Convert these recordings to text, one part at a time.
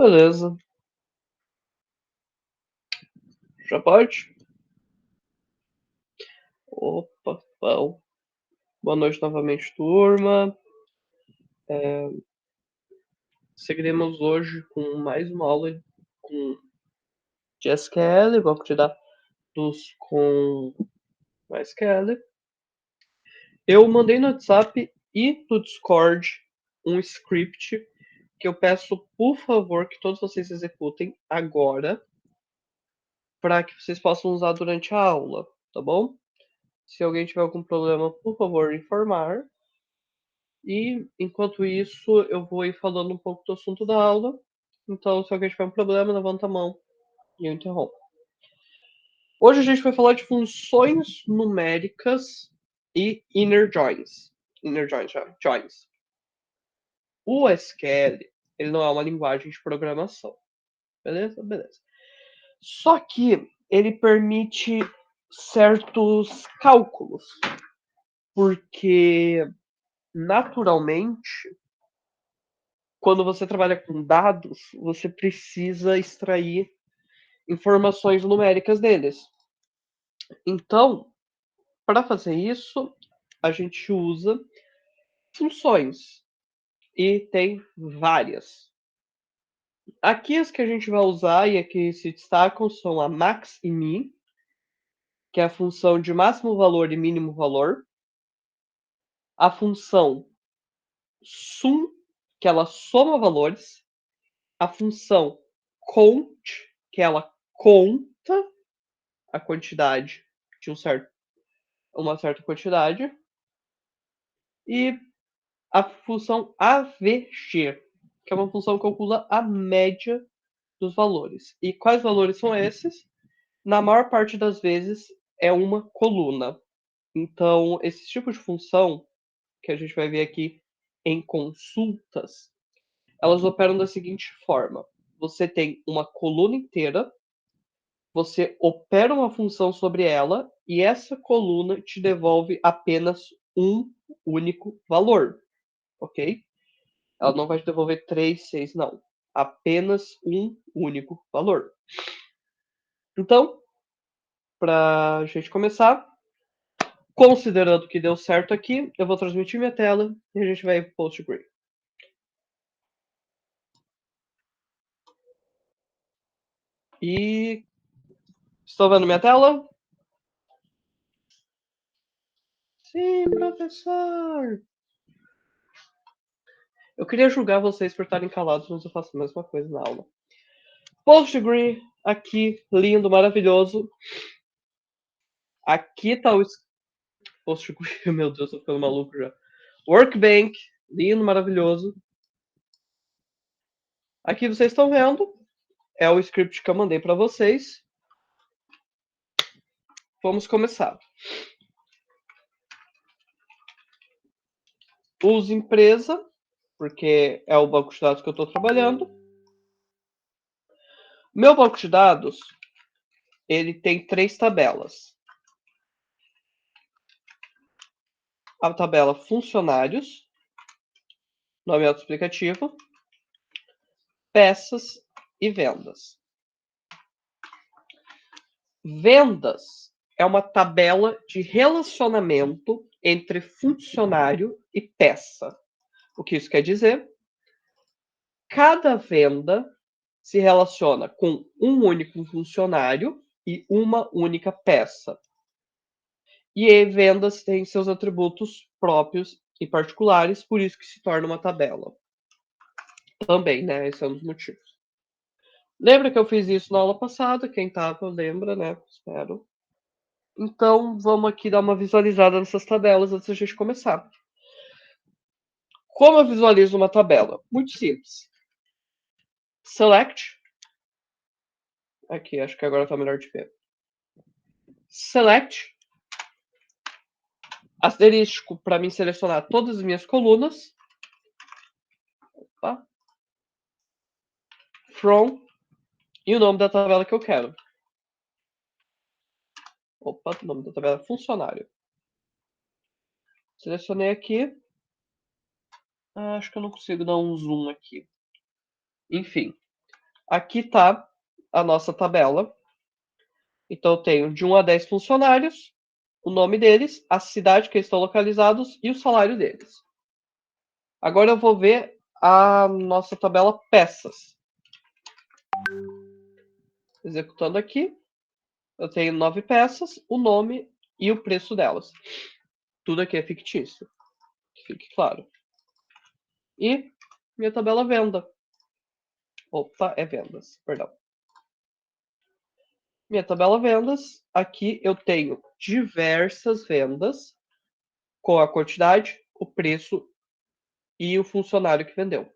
Beleza. Já pode? Opa, bom. Boa noite novamente, turma. Seguiremos hoje com mais uma aula com de SQL, banco de dados com SQL. Eu mandei no WhatsApp e no Discord um script que eu peço, por favor, que todos vocês executem agora para que vocês possam usar durante a aula, tá bom? Se alguém tiver algum problema, por favor, informar. E, enquanto isso, eu vou ir falando um pouco do assunto da aula. Então, se alguém tiver um problema, levanta a mão e eu interrompo. Hoje a gente vai falar de funções numéricas e inner joins. Joins. O SQL, ele não é uma linguagem de programação. Beleza? Beleza. Só que ele permite certos cálculos. Porque, naturalmente, quando você trabalha com dados, você precisa extrair informações numéricas deles. Então, para fazer isso, a gente usa funções e tem várias. Aqui as que a gente vai usar e aqui se destacam são a max e min, que é a função de máximo valor e mínimo valor, a função sum, que ela soma valores, a função count, que ela conta a quantidade de uma certa quantidade, e a função AVG, que é uma função que calcula a média dos valores. E quais valores são esses? Na maior parte das vezes é uma coluna. Então, esse tipo de função que a gente vai ver aqui em consultas, elas operam da seguinte forma: você tem uma coluna inteira, você opera uma função sobre ela e essa coluna te devolve apenas um único valor, ok? Ela não vai te devolver 3, 6, não. Apenas um único valor. Então, para a gente começar, considerando que deu certo aqui, eu vou transmitir minha tela e a gente vai para o PostgreSQL. E estão vendo minha tela? Sim, professor! Eu queria julgar vocês por estarem calados, mas eu faço a mesma coisa na aula. PostgreSQL, aqui, lindo, maravilhoso. Aqui tá o PostgreSQL, meu Deus, tô ficando maluco já. Workbench, lindo, maravilhoso. Aqui vocês estão vendo, é o script que eu mandei para vocês. Vamos começar. Use empresa, porque é o banco de dados que eu estou trabalhando. Meu banco de dados, ele tem 3 tabelas. A tabela funcionários, nome autoexplicativo, peças e vendas. Vendas é uma tabela de relacionamento entre funcionário e peça. O que isso quer dizer? Cada venda se relaciona com um único funcionário e uma única peça. E vendas têm seus atributos próprios e particulares, por isso que se torna uma tabela. Também, né? Esse é um dos motivos. Lembra que eu fiz isso na aula passada? Quem estava lembra, né? Espero. Então, vamos aqui dar uma visualizada nessas tabelas antes da gente começar. Como eu visualizo uma tabela? Muito simples. Select. Aqui, acho que agora está melhor de ver. Select. Asterístico para mim selecionar todas as minhas colunas. Opa. From. E o nome da tabela que eu quero. Opa, o nome da tabela é funcionário. Selecionei aqui. Acho que eu não consigo dar um zoom aqui. Enfim. Aqui está a nossa tabela. Então, eu tenho de 1 a 10 funcionários, o nome deles, a cidade que eles estão localizados e o salário deles. Agora eu vou ver a nossa tabela peças. Executando aqui, eu tenho 9 peças, o nome e o preço delas. Tudo aqui é fictício, que fique claro. E minha tabela venda. Opa, é vendas, perdão. Minha tabela vendas, aqui eu tenho diversas vendas com a quantidade, o preço e o funcionário que vendeu.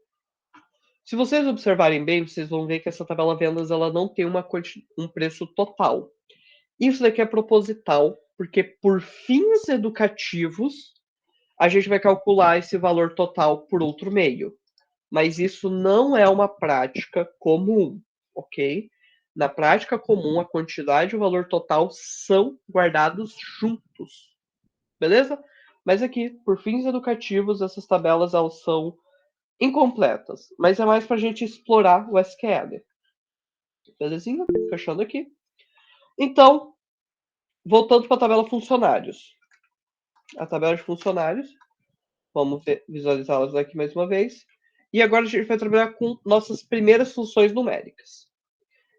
Se vocês observarem bem, vocês vão ver que essa tabela vendas ela não tem um preço total. Isso daqui é proposital, porque por fins educativos, a gente vai calcular esse valor total por outro meio. Mas isso não é uma prática comum, ok? Na prática comum, a quantidade e o valor total são guardados juntos, beleza? Mas aqui, por fins educativos, essas tabelas elas são incompletas, mas é mais para a gente explorar o SQL. Belezinha? Fechando aqui. Então, voltando para a tabela funcionários. A tabela de funcionários, vamos visualizá-las aqui mais uma vez. E agora a gente vai trabalhar com nossas primeiras funções numéricas.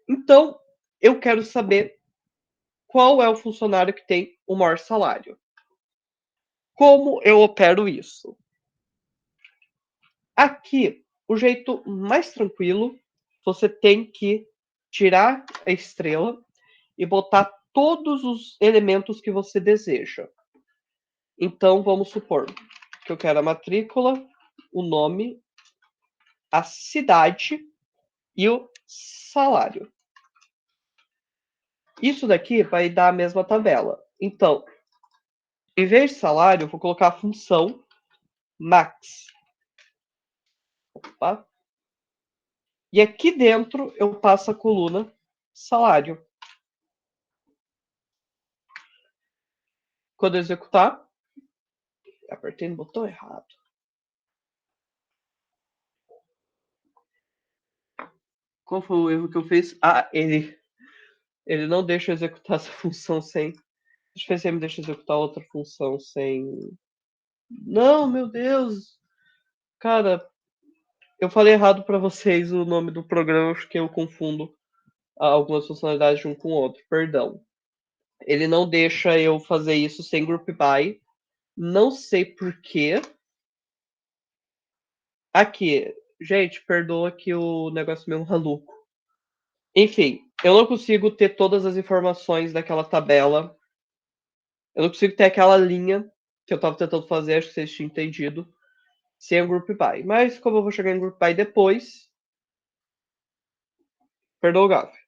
Então, eu quero saber qual é o funcionário que tem o maior salário. Como eu opero isso? Aqui, o jeito mais tranquilo, você tem que tirar a estrela e botar todos os elementos que você deseja. Então, vamos supor que eu quero a matrícula, o nome, a cidade e o salário. Isso daqui vai dar a mesma tabela. Então, em vez de salário, eu vou colocar a função max. Opa. E aqui dentro eu passo a coluna salário. Quando eu executar, apertei no botão errado. Qual foi o erro que eu fiz? Ah, ele não deixa eu executar essa função sem. Deixa eu ver se ele me deixa executar outra função sem. Não, meu Deus! Cara, eu falei errado para vocês o nome do programa, acho que eu confundo algumas funcionalidades de um com o outro. Perdão. Ele não deixa eu fazer isso sem group by. Não sei por quê. Aqui, gente, perdoa que o negócio é meio maluco. Enfim, eu não consigo ter todas as informações daquela tabela. Eu não consigo ter aquela linha que eu estava tentando fazer, acho que vocês tinham entendido, sem o group by. Mas como eu vou chegar em group by depois, perdoa o gafe.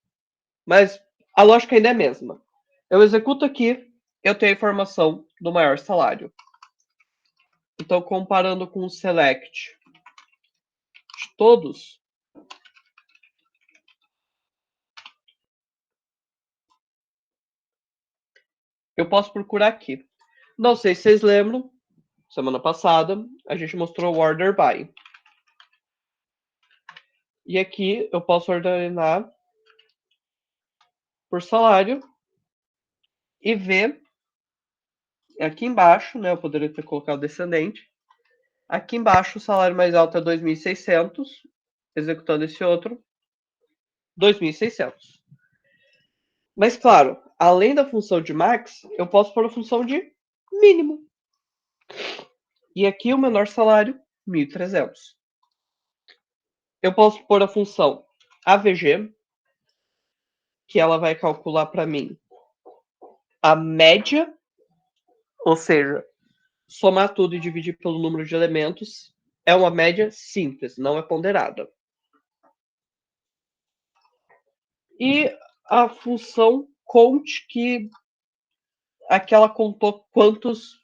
Mas a lógica ainda é a mesma. Eu executo aqui, eu tenho a informação do maior salário. Então, comparando com o select de todos, eu posso procurar aqui. Não sei se vocês lembram, semana passada, a gente mostrou o order by. E aqui eu posso ordenar por salário e ver aqui embaixo, né? Eu poderia ter colocado descendente. Aqui embaixo o salário mais alto é 2.600, executando esse outro, 2.600. Mas claro, além da função de max, eu posso pôr a função de mínimo. E aqui o menor salário, 1.300. Eu posso pôr a função AVG, que ela vai calcular para mim a média, ou seja, somar tudo e dividir pelo número de elementos. É uma média simples, não é ponderada. E a função count, que aqui ela contou quantos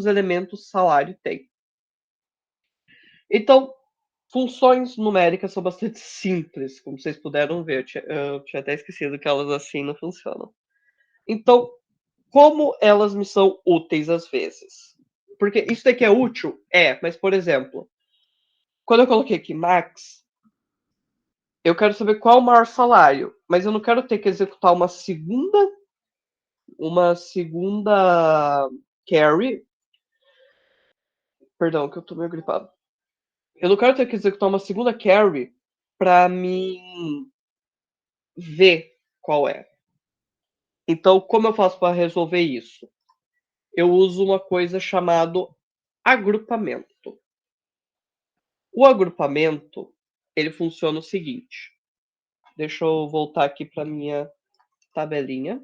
elementos o salário tem. Então, funções numéricas são bastante simples, como vocês puderam ver. Eu tinha até esquecido que elas assim não funcionam. Então, como elas me são úteis às vezes? Porque isso daqui é útil? É, mas por exemplo, quando eu coloquei aqui max, eu quero saber qual é o maior salário, mas eu não quero ter que executar uma segunda carry. Perdão, que eu tô meio gripado. Eu não quero ter que executar uma segunda carry para mim ver qual é. Então, como eu faço para resolver isso? Eu uso uma coisa chamada agrupamento. O agrupamento, ele funciona o seguinte. Deixa eu voltar aqui para minha tabelinha.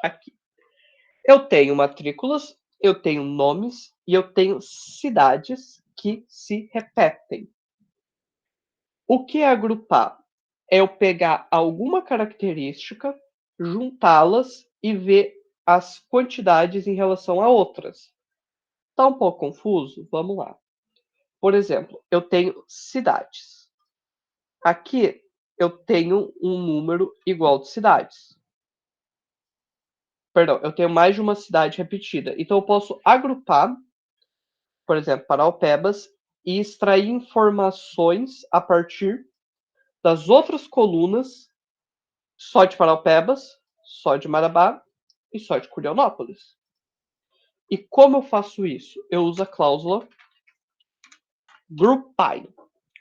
Aqui. Eu tenho matrículas, eu tenho nomes e eu tenho cidades que se repetem. O que é agrupar? É eu pegar alguma característica, juntá-las e ver as quantidades em relação a outras. Tá um pouco confuso? Vamos lá. Por exemplo, eu tenho cidades. Aqui eu tenho um número igual de cidades. Perdão, eu tenho mais de uma cidade repetida. Então eu posso agrupar, por exemplo, Paraupebas e extrair informações a partir das outras colunas só de Paraupebas, só de Marabá e só de Curionópolis. E como eu faço isso? Eu uso a cláusula group by.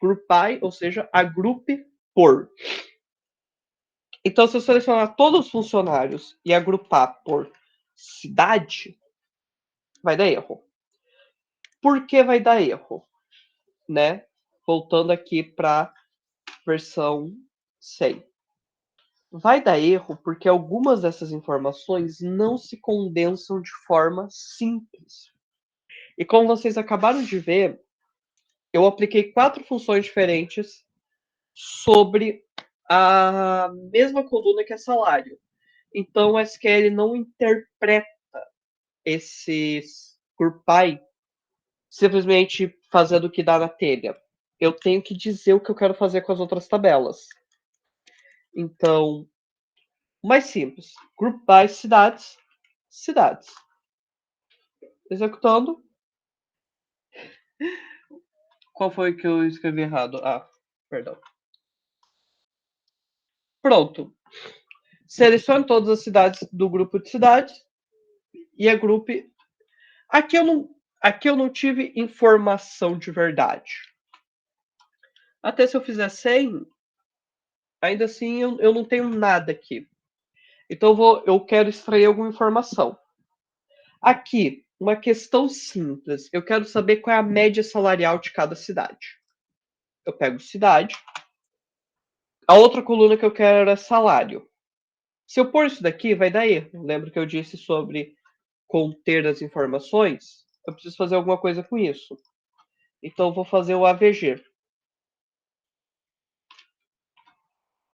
Group by, ou seja, agrupe por. Então, se eu selecionar todos os funcionários e agrupar por cidade, vai dar erro. Por que vai dar erro? Né? Voltando aqui para a versão 100. Vai dar erro porque algumas dessas informações não se condensam de forma simples. E como vocês acabaram de ver, eu apliquei 4 funções diferentes sobre a mesma coluna que é salário. Então o SQL não interpreta esses GroupBy simplesmente fazendo o que dá na telha. Eu tenho que dizer o que eu quero fazer com as outras tabelas. Então, mais simples. GroupBy cidades, cidades. Executando. Qual foi que eu escrevi errado? Ah, perdão. Pronto. Selecione todas as cidades do grupo de cidades e agrupe. Aqui eu não tive informação de verdade. Até se eu fizer 100, ainda assim eu não tenho nada aqui. Então eu quero extrair alguma informação. Aqui, uma questão simples. Eu quero saber qual é a média salarial de cada cidade. Eu pego cidade. A outra coluna que eu quero é salário. Se eu pôr isso daqui, vai dar erro. Lembra que eu disse sobre conter as informações? Eu preciso fazer alguma coisa com isso. Então, eu vou fazer o AVG.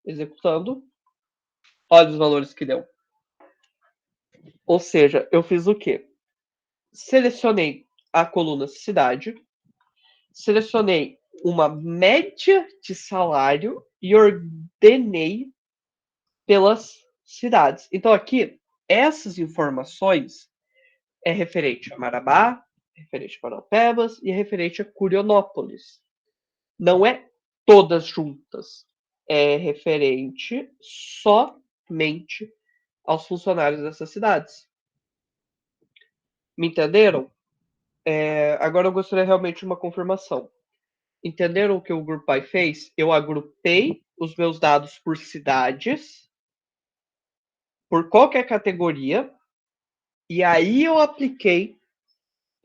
Executando. Olha os valores que deu. Ou seja, eu fiz o quê? Selecionei a coluna cidade, selecionei uma média de salário e ordenei pelas cidades. Então, aqui, essas informações é referente a Marabá, referente a Paraupebas e é referente a Curionópolis. Não é todas juntas. É referente somente aos funcionários dessas cidades. Me entenderam? Agora eu gostaria realmente de uma confirmação. Entenderam o que o GroupBy fez? Eu agrupei os meus dados por cidades, por qualquer categoria, e aí eu apliquei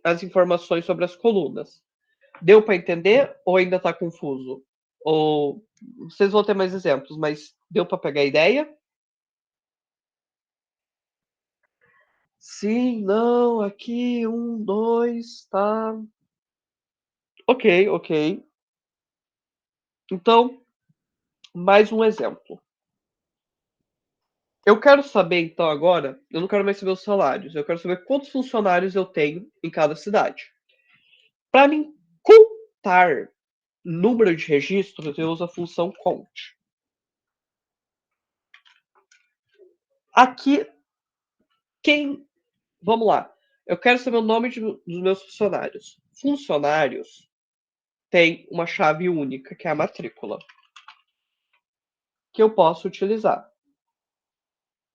as informações sobre as colunas. Deu para entender ou ainda está confuso? Ou vocês vão ter mais exemplos, mas deu para pegar a ideia? Sim, não, aqui, 1, 2, tá. Ok, ok. Então, mais um exemplo. Eu quero saber, então, agora, eu não quero mais saber os salários, eu quero saber quantos funcionários eu tenho em cada cidade. Para mim contar número de registros, eu uso a função count. Aqui, vamos lá. Eu quero saber o nome dos meus funcionários. Funcionários tem uma chave única, que é a matrícula. que eu posso utilizar.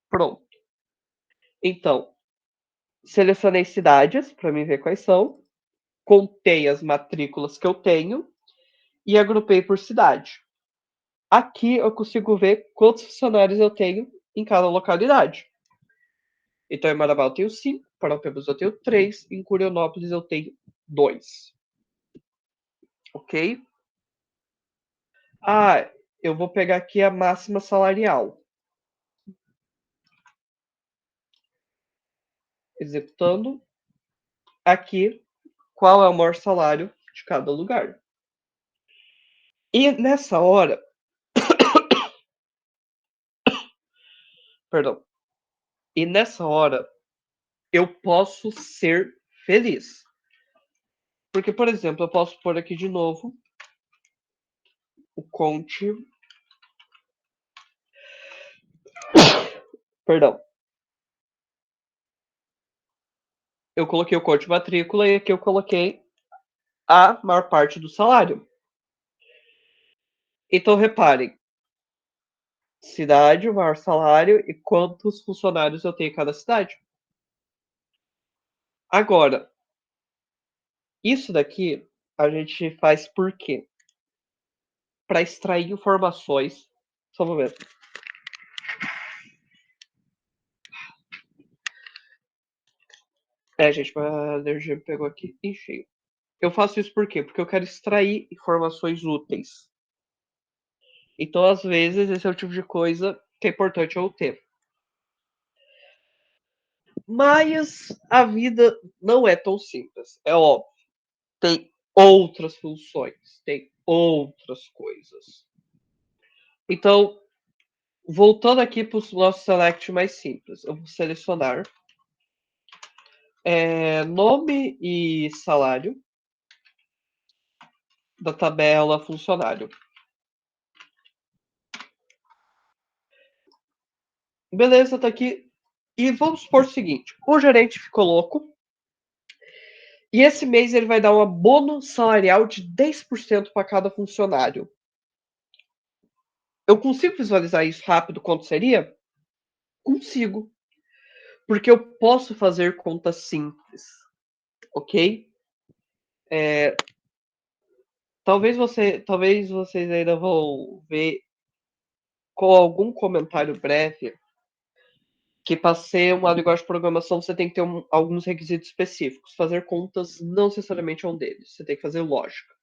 Pronto. Então, selecionei cidades para mim ver quais são, contei as matrículas que eu tenho e agrupei por cidade. Aqui eu consigo ver quantos funcionários eu tenho em cada localidade. Então, em Marabá eu tenho 5, em Paraupebas eu tenho 3, em Curionópolis eu tenho 2. Ok? Ah, eu vou pegar aqui a máxima salarial. Executando. Aqui, qual é o maior salário de cada lugar. E nessa hora, perdão, e nessa hora eu posso ser feliz. Porque, por exemplo, eu posso pôr aqui de novo o Conte, perdão, eu coloquei o Conte matrícula e aqui eu coloquei a maior parte do salário. Então, reparem, cidade, o maior salário e quantos funcionários eu tenho em cada cidade. Agora, isso daqui a gente faz por quê? Para extrair informações. Só um momento. Gente, a energia me pegou aqui em cheio. Eu faço isso por quê? Porque eu quero extrair informações úteis. Então, às vezes, esse é o tipo de coisa que é importante eu ter. Mas a vida não é tão simples. É óbvio. Tem outras funções, tem outras coisas. Então, voltando aqui para o nosso select mais simples, eu vou selecionar nome e salário da tabela funcionário. Beleza, tá aqui. E vamos supor o seguinte: o gerente ficou louco e esse mês ele vai dar um abono salarial de 10% para cada funcionário. Eu consigo visualizar isso rápido quanto seria? Consigo. Porque eu posso fazer contas simples, ok? Talvez vocês ainda vão ver com algum comentário breve que para ser uma linguagem de programação você tem que ter alguns requisitos específicos. Fazer contas não necessariamente é um deles. Você tem que fazer lógica.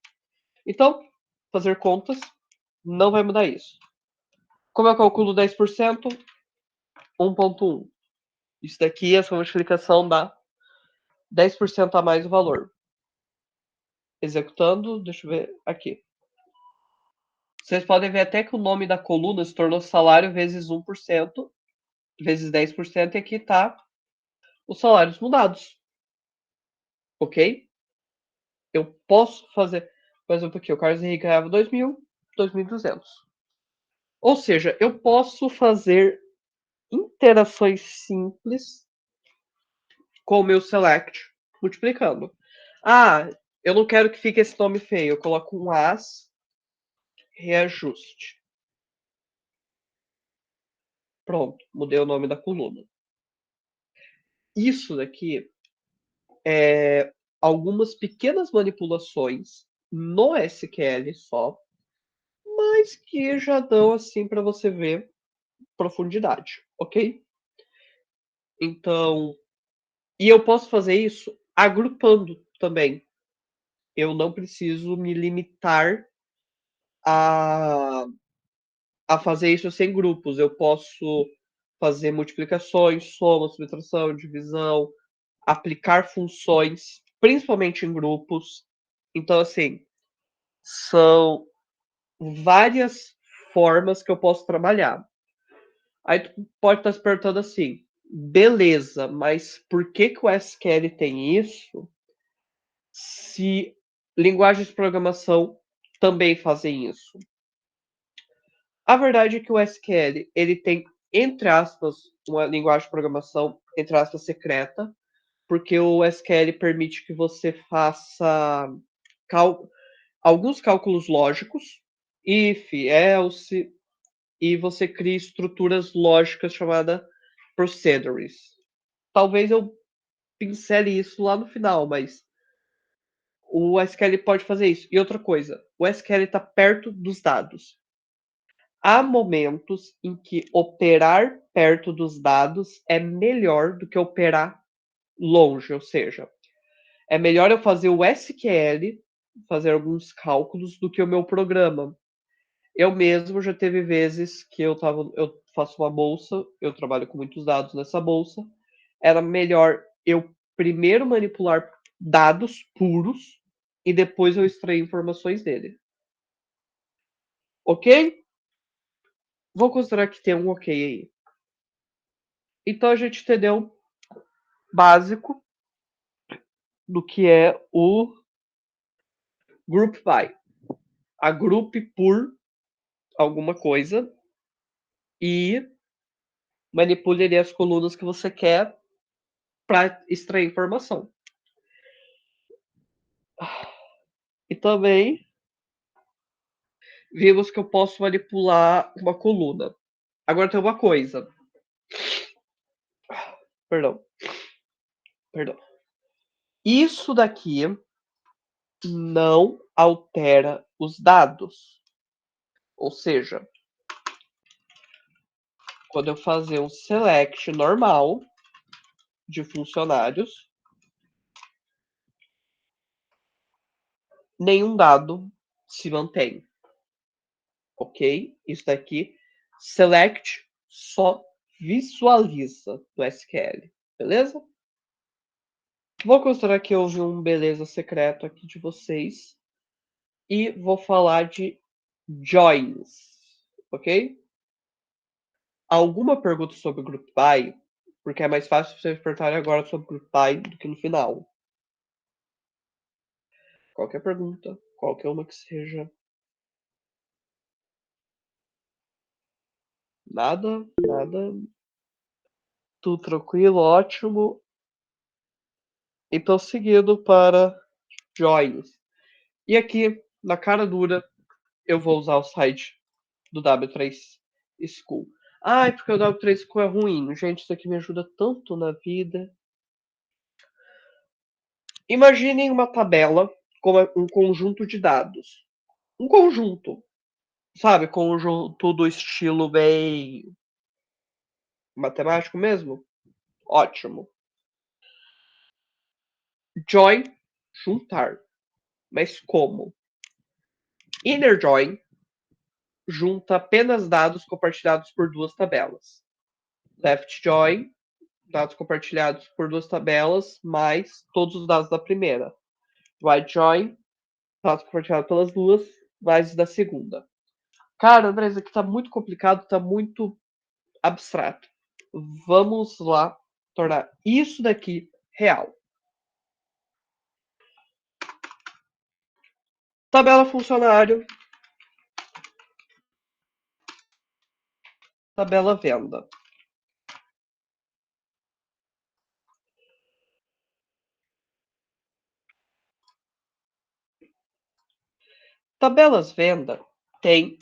Então, fazer contas não vai mudar isso. Como eu calculo 10%? 1,1. Isso daqui, essa multiplicação dá 10% a mais o valor. Executando, deixa eu ver aqui. Vocês podem ver até que o nome da coluna se tornou salário vezes 1%, vezes 10%, e aqui está os salários mudados. Ok? Eu posso fazer, por exemplo, aqui, o Carlos Henrique ganhava 2.000, 2.200. Ou seja, eu posso fazer interações simples com o meu select, multiplicando. Ah, eu não quero que fique esse nome feio. Eu coloco um as, reajuste. Pronto, mudei o nome da coluna. Isso daqui é algumas pequenas manipulações no SQL só, mas que já dão assim para você ver profundidade, ok? Então, e eu posso fazer isso agrupando também. Eu não preciso me limitar a, a fazer isso sem grupos. Eu posso fazer multiplicações, soma, subtração, divisão, aplicar funções, principalmente em grupos. Então, assim, são várias formas que eu posso trabalhar. Aí tu pode estar se perguntando assim, beleza, mas por que que o SQL tem isso se linguagens de programação também fazem isso? A verdade é que o SQL ele tem, entre aspas, uma linguagem de programação, entre aspas, secreta, porque o SQL permite que você faça cal alguns cálculos lógicos, if, else, e você cria estruturas lógicas chamadas procedures. Talvez eu pincele isso lá no final, mas o SQL pode fazer isso. E outra coisa, o SQL está perto dos dados. Há momentos em que operar perto dos dados é melhor do que operar longe, ou seja, é melhor eu fazer o SQL, fazer alguns cálculos, do que o meu programa. Eu mesmo já teve vezes que eu faço uma bolsa, eu trabalho com muitos dados nessa bolsa, era melhor eu primeiro manipular dados puros e depois eu extrair informações dele. Ok? Vou considerar que tem um ok aí. Então a gente entendeu básico do que é o group by. Agrupe por alguma coisa e manipule ali as colunas que você quer para extrair informação. E também vimos que eu posso manipular uma coluna. Agora tem uma coisa. Perdão. Perdão. Isso daqui não altera os dados. Ou seja, quando eu fazer um select normal de funcionários, nenhum dado se mantém. Ok? Isso daqui, select só visualiza do SQL. Beleza? Vou considerar que houve um beleza secreto aqui de vocês. E vou falar de joins. Ok? Alguma pergunta sobre Group By? Porque é mais fácil vocês perguntarem agora sobre Group By do que no final. Qualquer pergunta, qualquer uma que seja. Nada, nada. Tudo tranquilo, ótimo. Então, seguindo para joins. E aqui, na cara dura, eu vou usar o site do W3 School. Ai, porque o W3 School é ruim. Gente, isso aqui me ajuda tanto na vida. Imaginem uma tabela com um conjunto de dados. Um conjunto, sabe? Conjunto do estilo bem matemático mesmo? Ótimo. Join, juntar. Mas como? Inner join junta apenas dados compartilhados por duas tabelas. Left join, dados compartilhados por duas tabelas, mais todos os dados da primeira. Right join, dados compartilhados pelas duas, mais da segunda. Cara, André, isso aqui tá muito complicado, tá muito abstrato. Vamos lá tornar isso daqui real. Tabela funcionário, tabela venda. Tabelas venda tem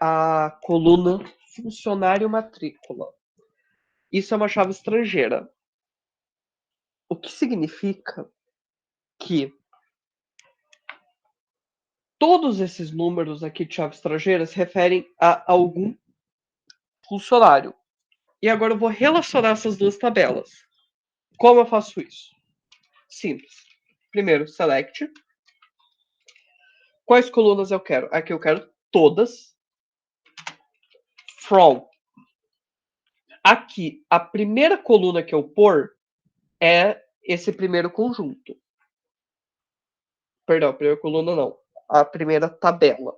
a coluna funcionário matrícula. Isso é uma chave estrangeira. O que significa que todos esses números aqui de chaves estrangeiras se referem a algum funcionário. E agora eu vou relacionar essas duas tabelas. Como eu faço isso? Simples. Primeiro, select. Quais colunas eu quero? Aqui eu quero todas. From. Aqui, a primeira coluna que eu pôr é esse primeiro conjunto. Perdão, a primeira coluna não. A primeira tabela.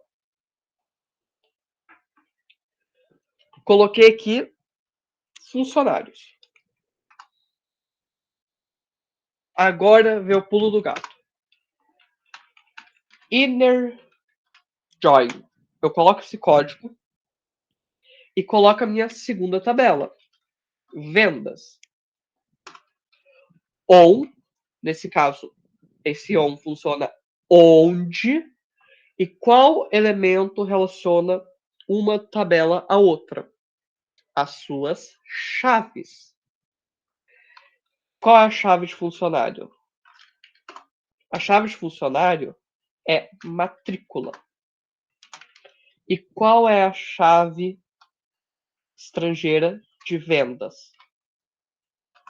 Coloquei aqui funcionários. Agora vê o pulo do gato. Inner join. Eu coloco esse código e coloco a minha segunda tabela. Vendas. On, nesse caso, esse on funciona onde e qual elemento relaciona uma tabela à outra, as suas chaves. Qual é a chave de funcionário? A chave de funcionário é matrícula. E qual é a chave estrangeira de vendas?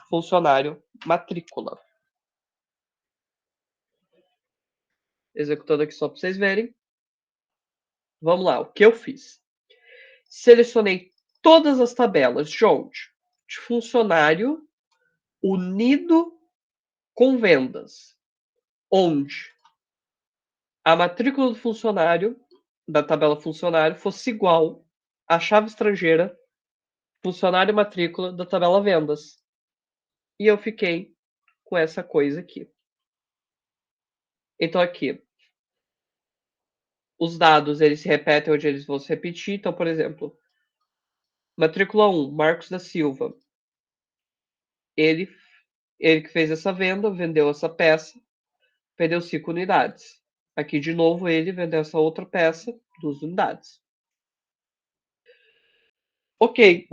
Funcionário, matrícula. Executando aqui só para vocês verem. Vamos lá, o que eu fiz? Selecionei todas as tabelas de onde? De funcionário unido com vendas. Onde a matrícula do funcionário, da tabela funcionário, fosse igual à chave estrangeira, funcionário e matrícula da tabela vendas. E eu fiquei com essa coisa aqui. Então aqui, os dados eles se repetem onde eles vão se repetir. Então, por exemplo, matrícula 1, Marcos da Silva. Ele que fez essa venda, vendeu essa peça, vendeu 5 unidades. Aqui de novo ele vendeu essa outra peça, 2 unidades. Ok.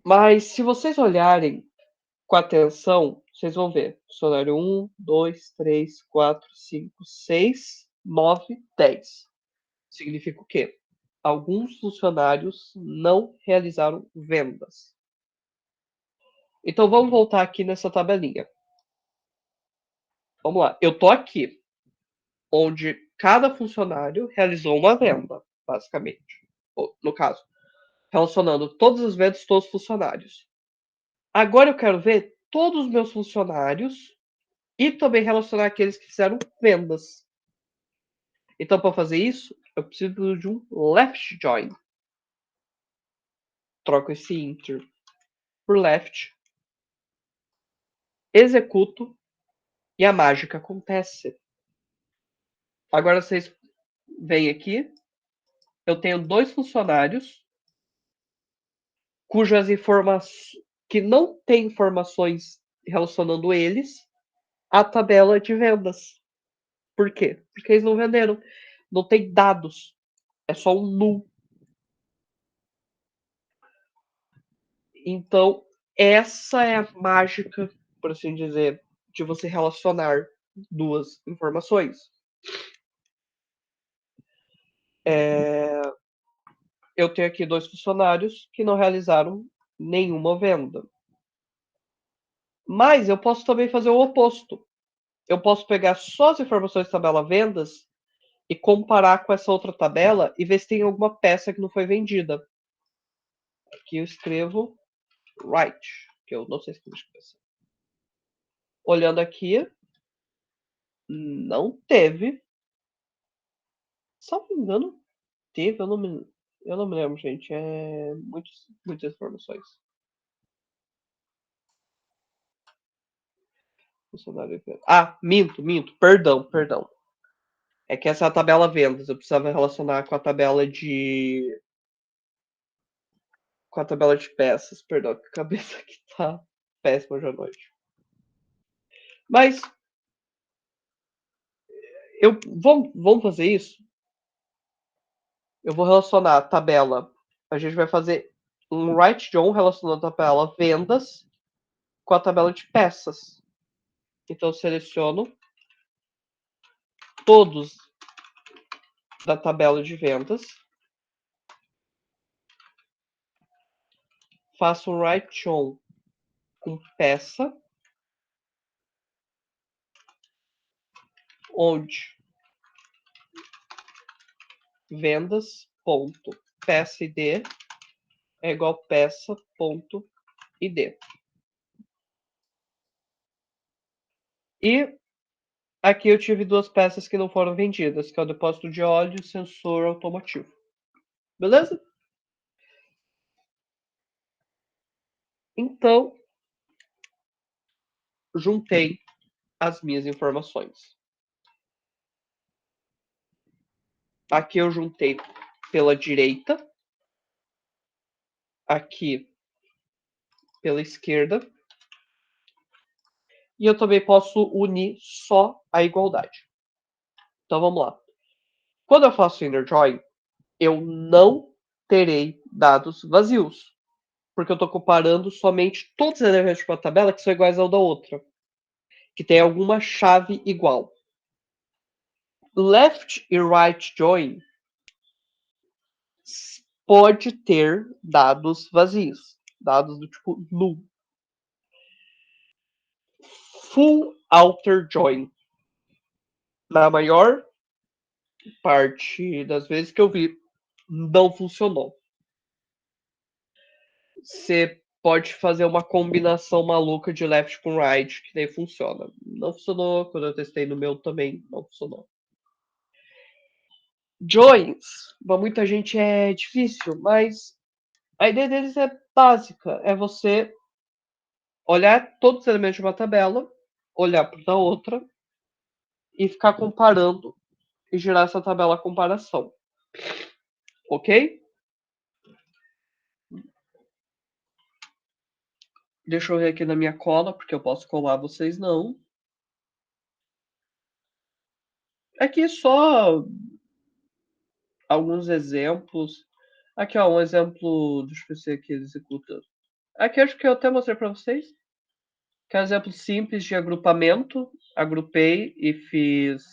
Mas se vocês olharem com atenção, vocês vão ver. Funcionário 1, 2, 3, 4, 5, 6, 9, 10. Significa o quê? Alguns funcionários não realizaram vendas. Então vamos voltar aqui nessa tabelinha. Vamos lá. Eu estou aqui, onde cada funcionário realizou uma venda, basicamente. No caso, relacionando todas as vendas de todos os funcionários. Agora eu quero ver todos os meus funcionários e também relacionar aqueles que fizeram vendas. Então, para fazer isso, eu preciso de um left join. Troco esse enter por left, executo e a mágica acontece. Agora vocês veem aqui, eu tenho 2 funcionários cujas informações que não tem informações relacionando eles à tabela de vendas. Por quê? Porque eles não venderam. Não tem dados. É só um null. Então, essa é a mágica, por assim dizer, de você relacionar duas informações. Eu tenho aqui 2 funcionários que não realizaram nenhuma venda. Mas eu posso também fazer o oposto. Eu posso pegar só as informações da tabela vendas e comparar com essa outra tabela e ver se tem alguma peça que não foi vendida. Aqui eu escrevo right, que eu não sei escrever. Olhando aqui, não teve. Se não me engano, teve. Eu não me lembro, gente. É muitas informações. Minto. Perdão. É que essa é a tabela vendas. Eu precisava relacionar com a tabela de peças. Perdão, que a cabeça aqui tá péssima hoje à noite. Mas vamos fazer isso? Eu vou relacionar a tabela. A gente vai fazer um write John relacionando a tabela vendas com a tabela de peças. Então eu seleciono todos da tabela de vendas. Faço um write John com peça. Onde vendas ponto peça id é igual peça ponto id. E aqui eu tive 2 peças que não foram vendidas, que é o depósito de óleo e o sensor automotivo. Beleza? Então, juntei as minhas informações. Aqui eu juntei pela direita, aqui pela esquerda, e eu também posso unir só a igualdade. Então vamos lá. Quando eu faço inner join, eu não terei dados vazios, porque eu estou comparando somente todos os elementos de uma tabela que são iguais ao da outra, que tem alguma chave igual. Left e right join pode ter dados vazios, dados do tipo null. Full outer join, na maior parte das vezes que eu vi, não funcionou. Você pode fazer uma combinação maluca de left com right, que daí funciona. Não funcionou, quando eu testei no meu também não funcionou. Joins, para muita gente é difícil, mas a ideia deles é básica. É você olhar todos os elementos de uma tabela, olhar para da outra e ficar comparando e gerar essa tabela comparação. Ok? Deixa eu ver aqui na minha cola, porque eu posso colar, vocês não. Aqui só alguns exemplos. Aqui, ó, um exemplo. Deixa eu ver se aqui ele executa. Aqui acho que eu até mostrei para vocês. Que é um exemplo simples de agrupamento. Agrupei e fiz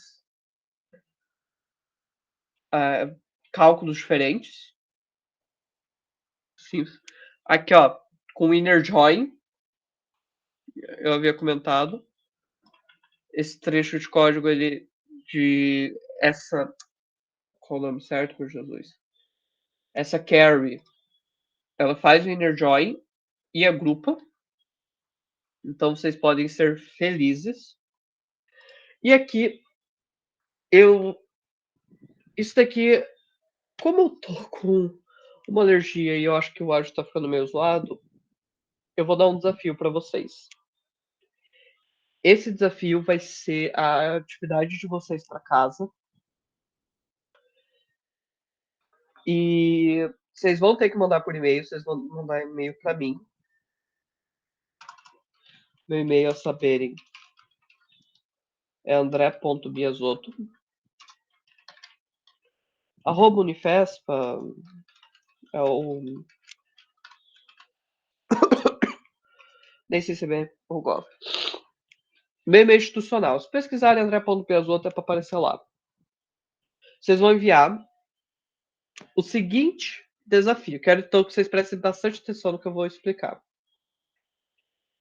cálculos diferentes. Simples. Aqui, ó, com inner join. Eu havia comentado. Esse trecho de código, ele de essa. Qual o nome certo, por Jesus? Essa carry, ela faz o inner join e agrupa. Então vocês podem ser felizes. E aqui eu. Isso daqui, como eu tô com uma alergia e eu acho que o áudio tá ficando meio zoado, eu vou dar um desafio para vocês. Esse desafio vai ser a atividade de vocês para casa. E vocês vão ter que mandar por e-mail, vocês vão mandar e-mail para mim. Meu e-mail a saberem é andré.biasotto @unifespa é o nem sei se é bem o gov. Meu e-mail institucional. Se pesquisarem andré.biasotto é para aparecer lá. Vocês vão enviar o seguinte desafio. Quero então que vocês prestem bastante atenção no que eu vou explicar.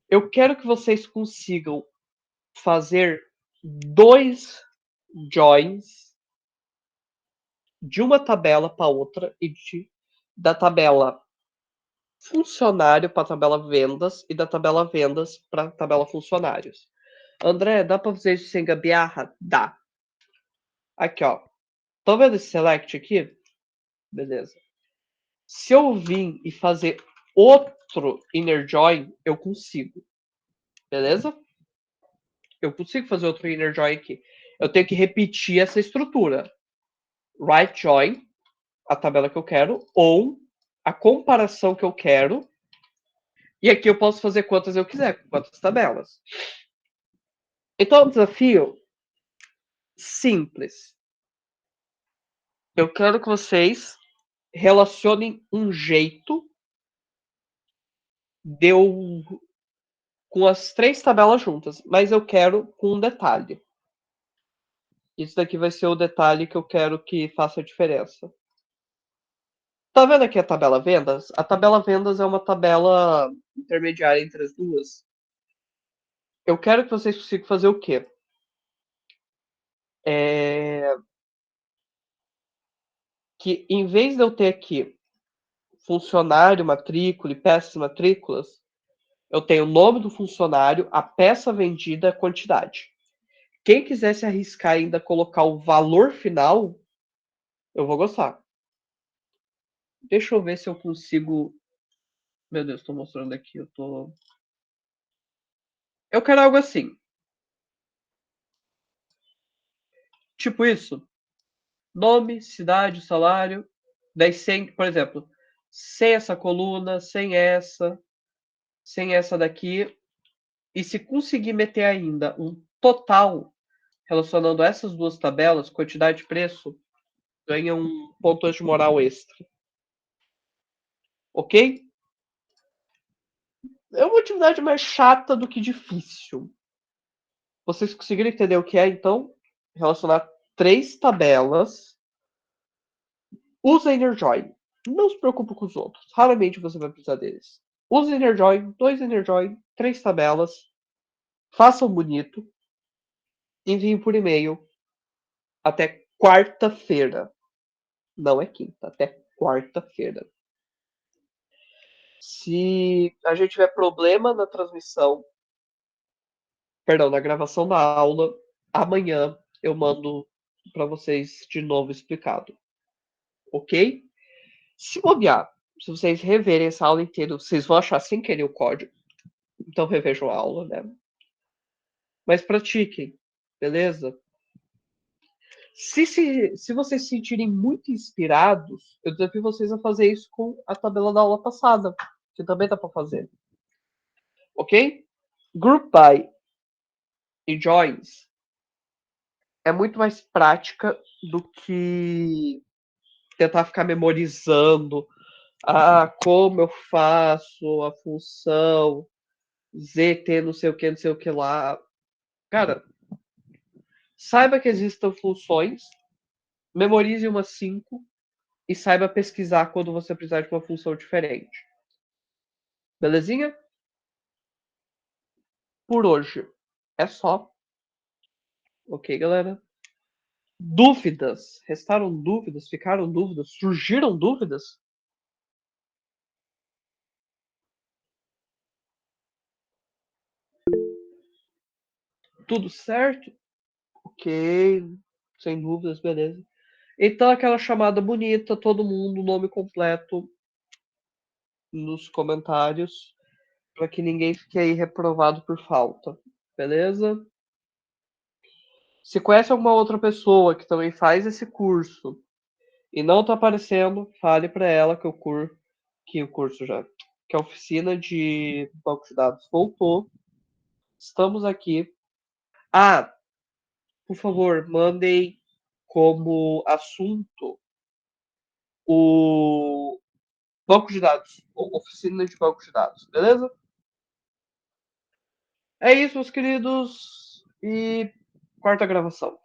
Eu quero que vocês consigam fazer 2 joins de uma tabela para outra e da tabela funcionário para a tabela vendas e da tabela vendas para a tabela funcionários. André, dá para fazer isso sem gambiarra? Dá. Aqui, ó. Estão vendo esse select aqui? Beleza. Se eu vir e fazer outro inner join, eu consigo. Beleza? Eu consigo fazer outro inner join aqui. Eu tenho que repetir essa estrutura. Right join, a tabela que eu quero, ou a comparação que eu quero. E aqui eu posso fazer quantas eu quiser, quantas tabelas. Então é um desafio simples. Eu quero que vocês relacionem um jeito de eu com as 3 tabelas juntas, mas eu quero com um detalhe. Isso daqui vai ser o detalhe que eu quero que faça a diferença. Tá vendo aqui a tabela vendas? A tabela vendas é uma tabela intermediária entre as duas. Eu quero que vocês consigam fazer o quê? Que em vez de eu ter aqui funcionário, matrícula e peças matrículas, eu tenho o nome do funcionário, a peça vendida, a quantidade. Quem quiser se arriscar ainda colocar o valor final, eu vou gostar. Deixa eu ver se eu consigo. Meu Deus, estou mostrando aqui. Eu quero algo assim. Tipo isso. Nome, cidade, salário. Daí sem, por exemplo, sem essa coluna, sem essa daqui. E se conseguir meter ainda um total relacionando essas duas tabelas, quantidade e preço, ganha um ponto de moral extra. Ok? É uma atividade mais chata do que difícil. Vocês conseguiram entender o que é, então? Relacionar 3 tabelas. Usa Enerjoy. Não se preocupe com os outros. Raramente você vai precisar deles. Use Enerjoy, 2 Enerjoy, 3 tabelas. Façam bonito. Enviem por e-mail até quarta-feira. Não é quinta, até quarta-feira. Se a gente tiver problema na transmissão, perdão, na gravação da aula, amanhã eu mando para vocês de novo explicado, ok? Se bobear, se vocês reverem essa aula inteira, vocês vão achar sem querer o código. Então revejam a aula, né? Mas pratiquem, beleza? Se vocês se sentirem muito inspirados, eu desafio vocês a fazer isso com a tabela da aula passada, que também dá para fazer. Ok? Group by e joins é muito mais prática do que tentar ficar memorizando como eu faço a função ZT não sei o que lá. Cara, saiba que existam funções, memorize umas 5 e saiba pesquisar quando você precisar de uma função diferente. Belezinha? Por hoje é só. Ok, galera? Dúvidas? Restaram dúvidas? Ficaram dúvidas? Surgiram dúvidas? Tudo certo? Ok, sem dúvidas, beleza. Então, aquela chamada bonita, todo mundo, nome completo nos comentários, para que ninguém fique aí reprovado por falta, beleza? Se conhece alguma outra pessoa que também faz esse curso e não tá aparecendo, fale para ela que o curso já, que a oficina de banco de dados voltou. Estamos aqui. Ah, por favor, mandem como assunto o banco de dados, oficina de banco de dados, beleza? É isso, meus queridos, e quarta gravação.